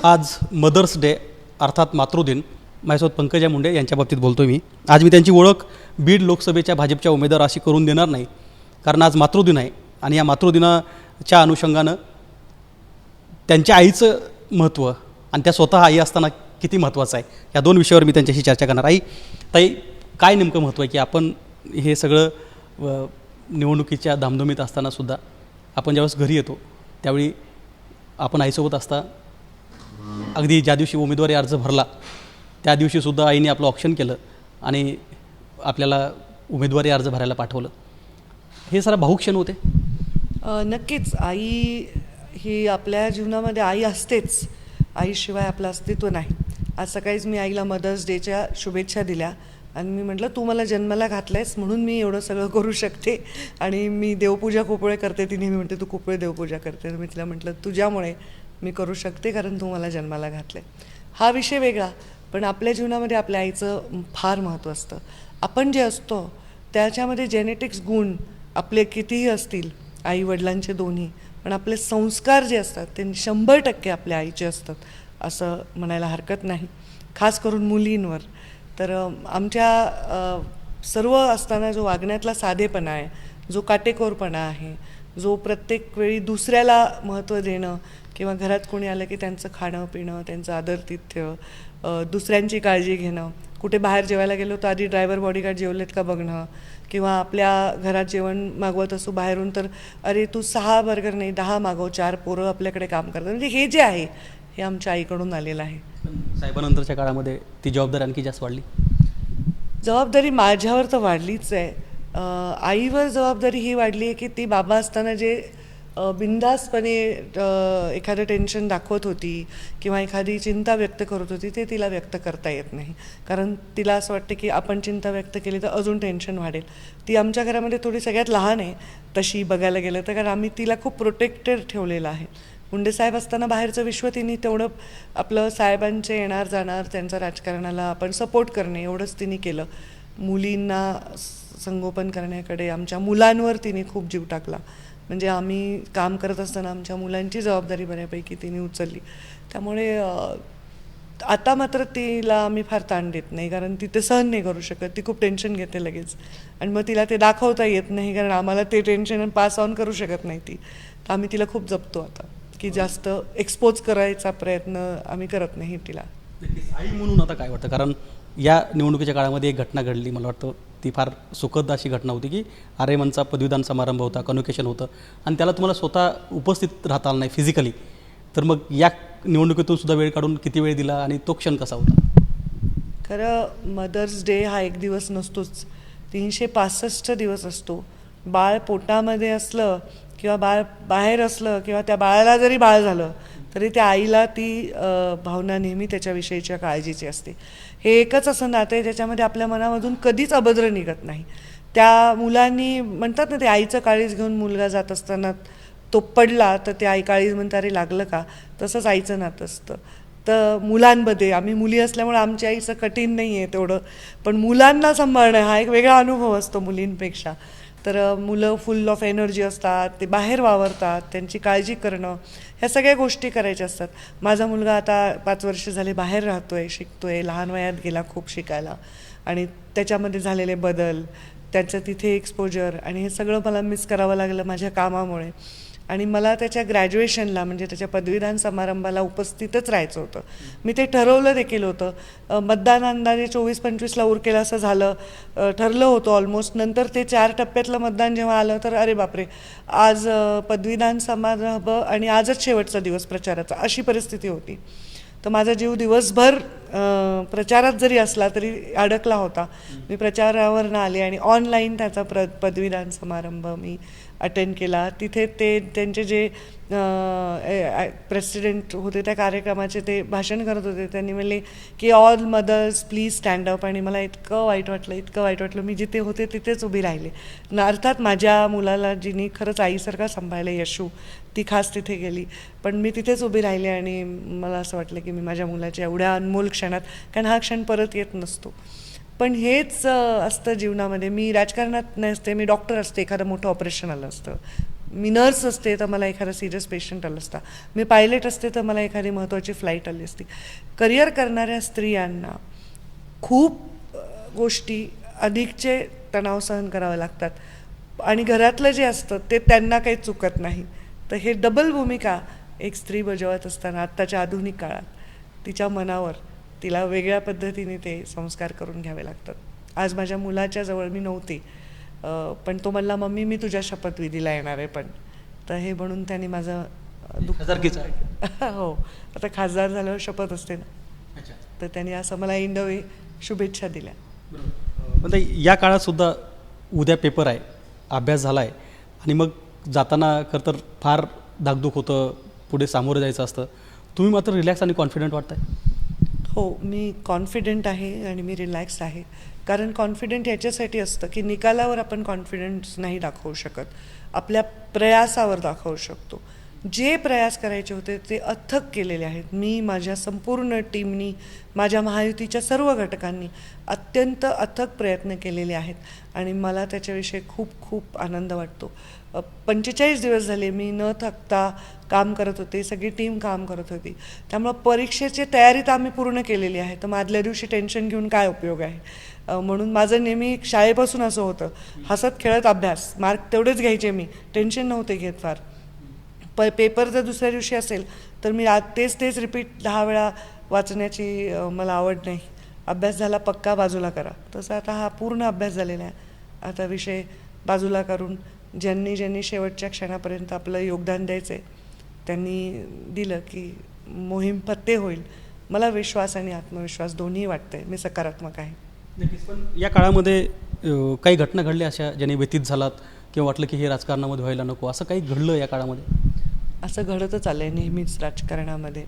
आज mother's day अर्थात मातृदिन. माझ्यासोबत पंकजा मुंडे यांच्या बाबतीत बोलतो मी. आज मी त्यांची ओळख बीड लोकसभेच्या भाजपच्या उमेदवार अशी करून देणार नाही, कारण आज मातृदिन आहे आणि या मातृदिनाच्या अनुषंगानं त्यांच्या आईचं महत्त्व आणि त्या स्वतः आई असताना किती महत्त्वाचं आहे या दोन विषयावर मी त्यांच्याशी चर्चा करणार. ताई, काय नेमकं महत्त्व आहे की आपण हे सगळं निवडणुकीच्या धामधुमीत असतानासुद्धा आपण ज्यावेळेस घरी येतो त्यावेळी आपण आईसोबत असता, अगदी ज्या दिवशी उमेदवारी अर्ज भरला त्या दिवशीसुद्धा आईने आपलं ऑप्शन केलं आणि आपल्याला उमेदवारी अर्ज भरायला पाठवलं. हे सारा भावूक क्षण होते. नक्कीच आई ही आपल्या जीवनामध्ये आई असतेच. आईशिवाय आपलं अस्तित्व नाही. आज सकाळीच मी आईला मदर्स डेच्या शुभेच्छा दिल्या आणि मी म्हटलं तू मला जन्माला घातलंयस म्हणून मी एवढं सगळं करू शकते. आणि मी देवपूजा कोपळे करते. ती नेहमी म्हणते तू कोपळे देवपूजा करते. मी तिला म्हटलं तुझ्यामुळे मी करू शकते, कारण तू मला जन्माला घातलं आहे. हा विषय वेगळा, पण आपल्या जीवनामध्ये आपल्या आईचं फार महत्त्व असतं. आपण जे असतो त्याच्यामध्ये जेनेटिक्स गुण आपले कितीही असतील, आई वडिलांचे दोन्ही, पण आपले संस्कार जे असतात ते 100% आपल्या आईचे असतात असं म्हणायला हरकत नाही. खास करून मुलींवर तर आमच्या सर्व असताना जो वागण्यातला साधेपणा आहे, जो काटेकोरपणा आहे, जो प्रत्येक वेळी दुसऱ्याला महत्त्व देणं किंवा घरात कोणी आलं की त्यांचं खाणं पिणं, त्यांचं आदरातिथ्य, दुसऱ्यांची काळजी घेणं, कुठे बाहेर जेवायला गेलो तर आधी ड्रायव्हर बॉडीगार्ड जेवलेत का बघणं, किंवा आपल्या घरात जेवण मागवत असू बाहेरून तर अरे तू 6 बर्गर नाही 10 मागव, 4 पोरं आपल्याकडे काम करतात. म्हणजे हे जे आहे हे आमच्या आईकडून आलेलं आहे. साहेबानंतरच्या काळामध्ये ती जबाबदारी आणखी जास्त वाढली. जबाबदारी माझ्यावर तर वाढलीच आहे. आईवर जबाबदारी ही वाढली आहे की ती बाबा असताना जे बिनधास्तपणे एखादं टेन्शन दाखवत होती किंवा एखादी चिंता व्यक्त करत होती ते तिला व्यक्त करता येत नाही. कारण तिला असं वाटतं की आपण चिंता व्यक्त केली तर अजून टेन्शन वाढेल. ती आमच्या घरामध्ये थोडी सगळ्यात लहान आहे तशी बघायला गेलं तर, कारण आम्ही तिला खूप प्रोटेक्टेड ठेवलेलं आहे. मुंडे साहेब असताना बाहेरचं विश्व तिने तेवढं आपलं साहेबांचे येणार जाणार त्यांचं राजकारणाला आपण सपोर्ट करणे एवढंच तिने केलं. मुलींना संगोपन करण्याकडे आमच्या मुलांवर तिने खूप जीव टाकला. म्हणजे आम्ही काम करत असताना आमच्या मुलांची जबाबदारी बऱ्यापैकी तिने उचलली. त्यामुळे आता मात्र तिला आम्ही फार ताण देत नाही, कारण ती ते सहन नाही करू शकत. ती खूप टेन्शन घेते लगेच आणि मग तिला ते दाखवता येत नाही, कारण आम्हाला ते टेन्शन पास ऑन करू शकत नाही ती. तर आम्ही तिला खूप जपतो आता की जास्त एक्सपोज करायचा प्रयत्न आम्ही करत नाही तिला. आई म्हणून आता काय वाटतं, कारण या निवडणुकीच्या काळामध्ये एक घटना घडली, मला वाटतं ती फार सुखद अशी घटना होती की आर्यमनचा पदवीदान समारंभ होता, कन्व्होकेशन होतं आणि त्याला तुम्हाला स्वतः उपस्थित राहता आलं नाही फिजिकली. तर मग या निवडणुकीतून सुद्धा वेळ काढून किती वेळ दिला आणि तो क्षण कसा होता? खरं मदर्स डे हा एक दिवस नसतोच, 365 दिवस असतो. बाळ पोटामध्ये असलं किंवा बाळ बाहेर असलं किंवा त्या बाळाला जरी बाळ झालं तरी त्या आईला ती भावना नेहमी त्याच्याविषयीच्या काळजीची असते. हे एकच असं नातं आहे ज्याच्यामध्ये आपल्या मनामधून कधीच अभद्र निघत नाही. त्या मुलांनी म्हणतात ना, ते आईचं काळीज घेऊन मुलगा जात असताना तो पडला तर ते आई काळीज म्हणते अरे लागलं का, तसंच आईचं नातं असतं. तर मुलांमध्ये आम्ही मुली असल्यामुळे आमच्या आईचं कठीण नाही आहे तेवढं, पण मुलांना सांभाळणं हा एक वेगळा अनुभव असतो मुलींपेक्षा. तर मुलं फुल ऑफ एनर्जी असतात, ते बाहेर वावरतात, त्यांची काळजी करणं ह्या सगळ्या गोष्टी करायच्या असतात. माझा मुलगा आता 5 वर्ष झाले बाहेर राहतो आहे, शिकतो आहे, लहान वयात गेला खूप शिकायला आणि त्याच्यामध्ये झालेले बदल, त्याचं तिथे एक्सपोजर आणि हे सगळं मला मिस करावं लागलं माझ्या कामामुळे. आणि मला त्याच्या ग्रॅज्युएशनला म्हणजे त्याच्या पदवीदान समारंभाला उपस्थितच राहायचं होतं. मी ते ठरवलं देखील होतं. मतदान अंदाजे 24-25ला उरकेल असं झालं, ठरलं होतं ऑलमोस्ट. नंतर ते 4 टप्प्यातलं मतदान जेव्हा आलं तर अरे बापरे, आज पदवीदान समारंभ आणि आजच शेवटचा दिवस प्रचाराचा अशी परिस्थिती होती. तर माझा जीव दिवसभर प्रचारात जरी असला तरी अडकला होता. मी प्रचारावरनं आले आणि ऑनलाईन त्याचा पदवीदान समारंभ मी अटेंड केला. तिथे ते त्यांचे जे प्रेसिडेंट होते त्या कार्यक्रमाचे ते भाषण करत होते. त्यांनी म्हणले की all mothers please stand up, आणि मला इतकं वाईट वाटलं. मी जिथे होते तिथेच उभी राहिले. अर्थात माझ्या मुलाला जिनी खरंच आईसारखा सांभाळलं यशू, ती खास तिथे गेली, पण मी तिथेच उभी राहिले आणि मला असं वाटलं की मी माझ्या मुलाच्या एवढ्या अनमोल क्षणात, कारण हा क्षण परत येत नसतो. पण हेच असतं जीवनामध्ये. मी राजकारणात नसते, मी डॉक्टर असते. एखादं मोठं ऑपरेशन आलं असतं, मी नर्स असते तर मला एखादा सिरियस पेशंट आला असता, मी पायलट असते तर मला एखादी महत्त्वाची फ्लाईट आली असती. करिअर करणाऱ्या स्त्रियांना खूप गोष्टी अधिकचे तणाव सहन करावे लागतात आणि घरातलं जे असतं ते त्यांना काही चुकत नाही. तर हे डबल भूमिका एक स्त्री बजावत असताना आत्ताच्या आधुनिक काळात तिच्या मनावर तिला वेगळ्या पद्धतीने ते संस्कार करून घ्यावे लागतात. आज माझ्या मुलाच्या जवळ मी नव्हते, पण तो म्हणला, मम्मी मी तुझ्या शपथविधीला येणार आहे पण. तर हे म्हणून त्यांनी माझं खासदारकीचं हो, आता खासदार झाल्यावर शपथ असते ना, तर त्यांनी असं मला इन द वे शुभेच्छा दिल्या. पण या काळात सुद्धा उद्या पेपर आहे, अभ्यास झाला आहे आणि मग जाताना खरं तर फार धाकधूक होतं, पुढे सामोरं जायचं असतं. तुम्ही मात्र रिलॅक्स आणि कॉन्फिडंट वाटताय? हो, मी कॉन्फिडंट आहे आणि मी रिलॅक्स आहे. कारण कॉन्फिडंट याच्यासाठी असतं की निकालावर आपण कॉन्फिडन्स नाही दाखवू शकत, आपल्या प्रयासावर दाखवू शकतो. जे प्रयास करायचे होते ते अथक केलेले आहेत. मी, माझ्या संपूर्ण टीमनी, माझ्या महायुतीच्या सर्व घटकांनी अत्यंत अथक प्रयत्न केलेले आहेत आणि मला त्याच्याविषयी खूप खूप आनंद वाटतो. 45 दिवस झाले मी न थकता काम करत होते, सगळी टीम काम करत होती. त्यामुळं परीक्षेची तयारी तर आम्ही पूर्ण केलेली आहे, तर आदल्या दिवशी टेन्शन घेऊन काय उपयोग आहे. म्हणून माझं नेहमी शाळेपासून असं होतं, हसत खेळत अभ्यास, मार्क तेवढेच घ्यायचे, मी टेन्शन नव्हते घेत फार. पेपर जर दुसऱ्या दिवशी असेल तर मी तेच रिपीट 10 वेळा वाचण्याची मला आवड नाही. अभ्यास झाला पक्का, बाजूला करा. तसं आता हा पूर्ण अभ्यास झालेला आहे. आता विषय बाजूला करून ज्यांनी शेवटच्या क्षणापर्यंत आपलं योगदान द्यायचं आहे त्यांनी दिलं की मोहीम फत्ते होईल. मला विश्वास आणि आत्मविश्वास दोन्ही वाटतंय. मी सकारात्मक आहे. नक्कीच. पण या काळामध्ये काही घटना घडल्या अशा ज्याने व्यतीत झालात किंवा वाटलं की हे राजकारणामध्ये व्हायला नको, असं काही घडलं या काळामध्ये? असं घडतच आलं आहे नेहमीच राजकारणामध्ये.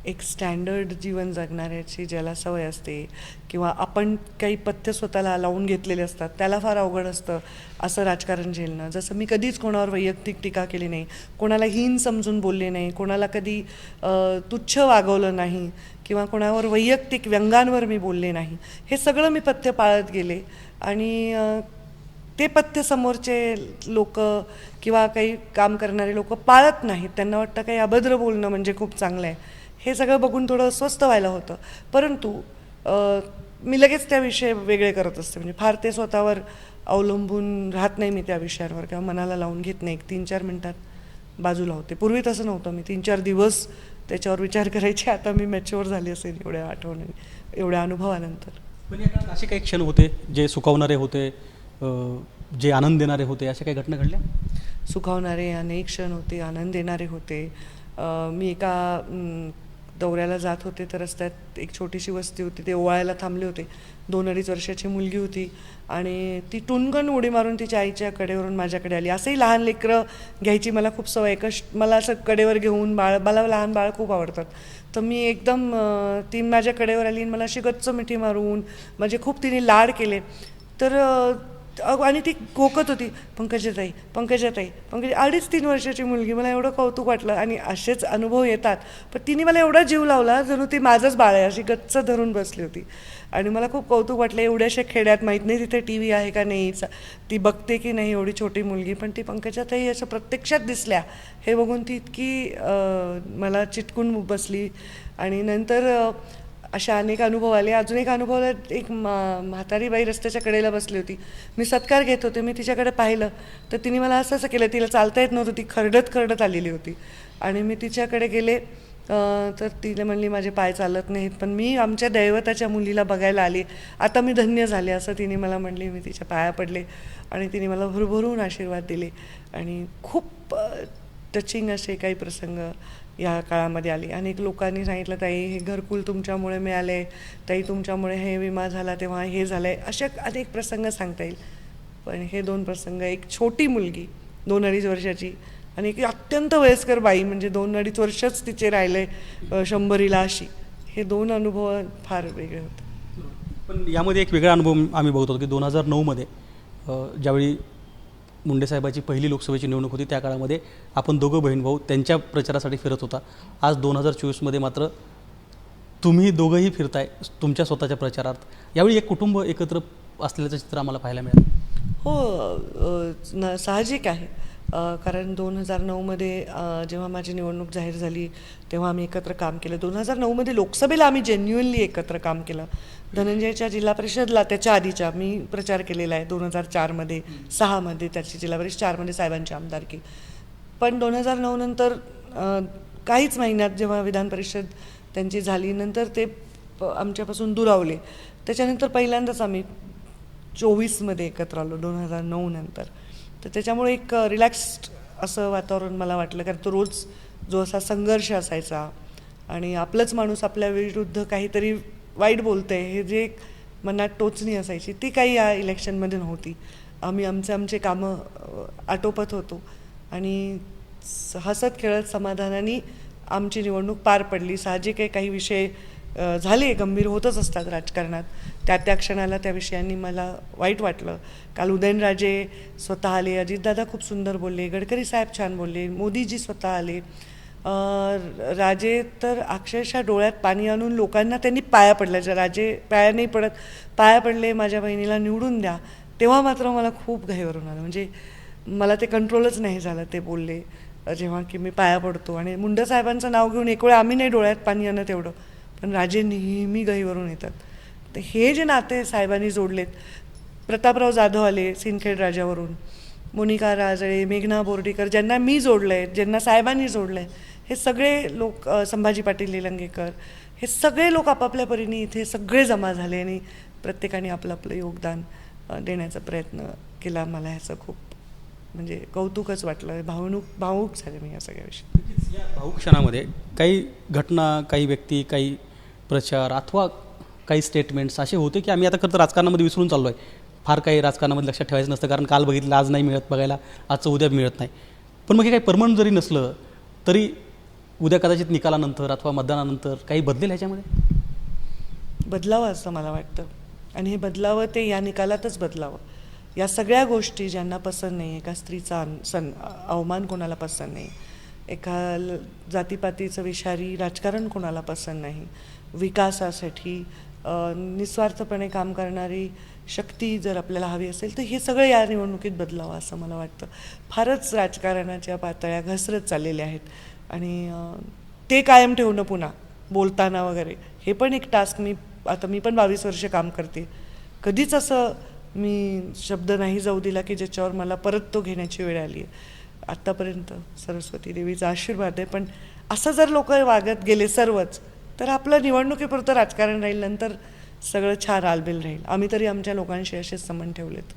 एक स्टँडर्ड जीवन जगणाऱ्याची ज्याला सवय असते किंवा आपण काही पथ्य स्वतःला लावून घेतलेले असतात त्याला फार अवघड असतं असं राजकारण झेलणं. जसं मी कधीच कोणावर वैयक्तिक टीका केली नाही, कोणाला हीन समजून बोलले नाही, कोणाला कधी तुच्छ वागवलं नाही किंवा कोणावर वैयक्तिक व्यंगांवर मी बोलले नाही. हे सगळं मी पथ्य पाळत गेले आणि ते पथ्य समोरचे लोक किंवा काही काम करणारे लोक पाळत नाहीत. त्यांना वाटतं काही अभद्र बोलणं म्हणजे खूप चांगलं आहे. हे सगळं बघून थोडं अस्वस्थ व्हायला होतं. परंतु मी लगेच त्या विषय वेगळे करत असते. म्हणजे फार ते स्वतःवर अवलंबून राहत नाही मी त्या विषयांवर किंवा मनाला लावून घेत नाही. 3-4 मिनटात बाजूला होते. पूर्वी तसं नव्हतं, मी 3-4 दिवस त्याच्यावर विचार करायचे. आता मी मॅच्युअर झाली असेल एवढ्या अनुभवानंतर. पण या काळात असे काही क्षण होते जे सुखावणारे होते, जे आनंद देणारे होते, अशा काही घटना घडल्या? सुखावणारे अनेक क्षण होते, आनंद देणारे होते. मी एका दौऱ्याला जात होते तर रस्त्यात एक छोटीशी वस्ती होती, ते ओवाळायला थांबले होते. 2-2.5 वर्षाची मुलगी होती आणि ती टुणकन उडी मारून तिच्या आईच्या कडेवरून माझ्याकडे आली. असंही लहान लेकरं घ्यायची मला खूप सवय. मला असं कडेवर घेऊन मला लहान बाळ खूप आवडतात. तर मी एकदम ती माझ्या कडेवर आली आणि मला अशी गच्च मिठी मारून म्हणजे खूप तिने लाड केले. तर आणि ती खोकत होती, पंकजाताई 2.5-3 वर्षाची मुलगी. मला एवढं कौतुक वाटलं आणि असेच अनुभव येतात. पण तिने मला एवढा जीव लावला जणू ती माझंच बाळ आहे, अशी गच्च धरून बसली होती आणि मला खूप कौतुक वाटलं. एवढ्याशा खेड्यात माहीत नाही तिथे TV आहे का नाही, ती बघते की नाही एवढी छोटी मुलगी, पण ती पंकजाताई असं प्रत्यक्षात दिसल्या हे बघून ती इतकी मला चिटकून बसली. आणि नंतर अशा अनेक अनुभव आले. अजून एक अनुभव, एक म्हातारी बाई रस्त्याच्या कडेला बसली होती. मी सत्कार घेत होते, मी तिच्याकडे पाहिलं तर तिने मला असं केलं, तिला चालता येत नव्हतं, ती खरडत आलेली होती आणि मी तिच्याकडे गेले तर तिला म्हणली माझे पाय चालत नाहीत, पण मी आमच्या दैवताच्या मुलीला बघायला आली, आता मी धन्य झाले असं तिने मला म्हणली. मी तिच्या पाया पडले आणि तिने मला भरभरून आशीर्वाद दिले आणि खूप टचिंग असे काही प्रसंग या काळामध्ये आली. अनेक लोकांनी सांगितलं, ताई हे घरकुल तुमच्यामुळे मिळाले, ताई तुमच्यामुळे हे विमा झाला तेव्हा हे झालं आहे, अशा अनेक प्रसंग सांगता येईल. पण हे 2 प्रसंग, एक छोटी मुलगी 2-2.5 वर्षाची आणि एक अत्यंत वयस्कर बाई, म्हणजे 2-2.5 वर्षच तिचे राहिले 100ला अशी, हे 2 अनुभव फार वेगळे होते. पण यामध्ये एक वेगळा अनुभव आम्ही बघतो की 2009मध्ये ज्यावेळी मुंडे साहेबाची पहिली लोकसभेची निवडणूक होती त्या काळामध्ये आपण दोघं बहीण भाऊ त्यांच्या प्रचारासाठी फिरत होता. आज 2024मध्ये मात्र तुम्ही दोघंही फिरताय तुमच्या स्वतःच्या प्रचारार्थ. यावेळी एक कुटुंब एकत्र असलेल्याचं चित्र आम्हाला पाहायला मिळालं. हो, साहजिक आहे. कारण 2009मध्ये जेव्हा माझी निवडणूक जाहीर झाली तेव्हा आम्ही एकत्र काम केलं. 2009मध्ये लोकसभेला आम्ही जेन्युइनली एकत्र काम केलं. धनंजयच्या जिल्हा परिषदला त्याच्या आधीच्या मी प्रचार केलेला आहे 2004मध्ये 6मध्ये त्याची जिल्हा परिषद, 4मध्ये साहेबांची आमदारकी. पण 2009 नंतर काहीच महिन्यात जेव्हा विधान परिषद त्यांची झाली नंतर ते आमच्यापासून दुरावले. त्याच्यानंतर पहिल्यांदाच आम्ही 24मध्ये एकत्र आलो 2009 नंतर. तर त्याच्यामुळे एक रिलॅक्स्ड असं वातावरण मला वाटलं, कारण तो रोज जो असा संघर्ष असायचा आणि आपलंच माणूस आपल्या विरुद्ध काहीतरी वाईट बोलतंय हे जे एक मनात टोचणी असायची ती काही या इलेक्शनमध्ये नव्हती. आम्ही आमचे कामं आटोपत होतो आणि हसत खेळत समाधानाने आमची निवडणूक पार पडली. साहजिक आहे काही विषय झाले, गंभीर होतच असतात राजकारणात, त्या क्षणाला त्या विषयांनी मला वाईट वाटलं. काल उदयनराजे स्वतः आले, अजितदादा खूप सुंदर बोलले, गडकरी साहेब छान बोलले, मोदीजी स्वतः आले. राजे तर अक्षरशः डोळ्यात पाणी आणून लोकांना त्यांनी पाया पडल्या. राजे पाया नाही पडत, पाया पडले माझ्या बहिणीला निवडून द्या. तेव्हा मात्र मला खूप घाईवरून आलं, म्हणजे मला ते कंट्रोलच नाही झालं. ते बोलले जेव्हा की मी पाया पडतो आणि मुंडे साहेबांचं नाव घेऊन एक वेळ आम्ही नाही डोळ्यात पाणी आणत एवढं, पण राजे नेहमी गहीवरून येतात. तर हे जे नाते साहेबांनी जोडलेत, प्रतापराव जाधव आले सिंदखेड राजावरून, मोनिका राजळे, मेघना बोर्डीकर, ज्यांना मी जोडलं आहे, ज्यांना साहेबांनी जोडलं आहे, हे सगळे लोक, संभाजी पाटील निलंगेकर, हे सगळे लोक आपापल्या परीने इथे सगळे जमा झाले आणि प्रत्येकाने आपलं आपलं योगदान देण्याचा प्रयत्न केला. मला ह्याचं खूप म्हणजे कौतुकच वाटलं, भावूक झाले मी या सगळ्या विषयी. या भाऊक क्षणामध्ये काही घटना, काही व्यक्ती, काही प्रचार अथवा काही स्टेटमेंट्स असे होते की आम्ही आता खरं तर राजकारणामध्ये विसरून चाललो आहे. फार काही राजकारणामध्ये लक्षात ठेवायचं नसतं, कारण काल बघितलं आज नाही मिळत बघायला, आजचं उद्या मिळत नाही. पण मग हे काही परमनंट जरी नसलं तरी उद्या कदाचित निकालानंतर अथवा मतदानानंतर काही बदलेल ह्याच्यामध्ये? बदलावं असं मला वाटतं आणि हे बदलावं ते या निकालातच बदलावं. या सगळ्या गोष्टी ज्यांना पसंत नाही, एका स्त्रीचा अवमान कोणाला पसंत नाही, एका जातीपातीचं विषारी राजकारण कोणाला पसंत नाही, विकासासाठी निस्वार्थपणे काम करणारी शक्ती जर आपल्याला हवी असेल तर हे सगळं या निवडणुकीत बदलावं असं मला वाटतं. फारच राजकारणाच्या पातळ्या घसरत चाललेल्या आहेत आणि ते कायम ठेवणं पुन्हा बोलताना वगैरे हे पण एक टास्क. मी पण 22 वर्ष काम करते, कधीच असं मी शब्द नाही जाऊ दिला की ज्याच्यावर मला परत तो घेण्याची वेळ आली आहे आत्तापर्यंत. सरस्वती देवीचा आशीर्वाद आहे. पण असं जर लोक वागत गेले सर्वच तर आपलं निवडणुकीपुरतं राजकारण राहील, नंतर सगळं छान आलबेल राहील. आम्ही तरी आमच्या लोकांशी असेच संबंध ठेवलेत.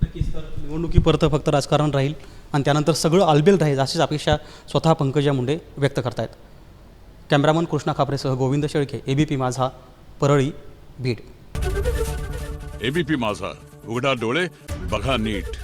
नक्कीच, तर निवडणुकीपुरतं फक्त राजकारण राहील आणि त्यानंतर सगळं आलबेल राहील अशीच अपेक्षा स्वतः पंकजा मुंडे व्यक्त करतायत. कॅमेरामन कृष्णा खापरेसह गोविंद शेळके, ABP माझा, परळी, बीड. ABP माझा, उघडा डोळे बघा नीट.